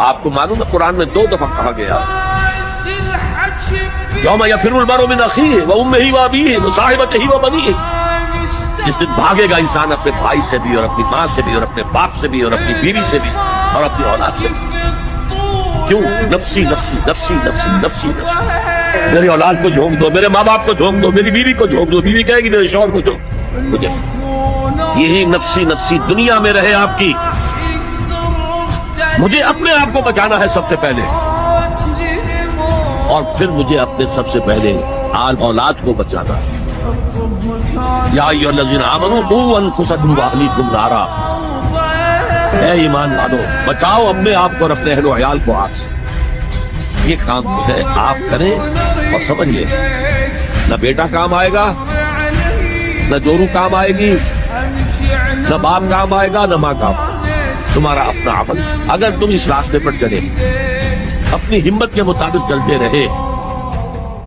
آپ کو معلوم ہے قرآن میں 2 دفعہ کہا گیا یوم یفر المرء من اخیہ وامہ وابیہ وصاحبتہ وبنیہ، جس دن بھاگے گا انسان اپنے بھائی سے بھی اور اپنی ماں سے بھی اور اپنے باپ سے بھی اور اپنی بیوی سے بھی اور اپنی اولاد سے بھی۔ کیوں؟ نفسی نفسی نفسی نفسی نفسی نفسی، میری اولاد کو جھونک دو، میرے ماں باپ کو جھونک دو، میری بیوی کو جھونک دو، بیوی کہے گی میرے شوہر کو جھونک مجھے۔ یہی نفسی نفسی دنیا میں رہے آپ کی، مجھے اپنے آپ کو بچانا ہے سب سے پہلے، اور پھر مجھے اپنے سب سے پہلے آل اولاد کو بچانا ہے۔ یا ایھا الذین آمنوا قوا انفسکم واہلیکم نارا، اے ایمان والو بچاؤ اپنے آپ کو اور اپنے اہل و عیال کو آگ سے۔ یہ کام جو ہے آپ کریں اور سمجھ لیں، نہ بیٹا کام آئے گا، نہ جورو کام آئے گی، نہ باپ کام آئے گا، نہ ماں کام، تمہارا اپنا عمل۔ اگر تم اس راستے پر چلے، اپنی ہمت کے مطابق چلتے رہے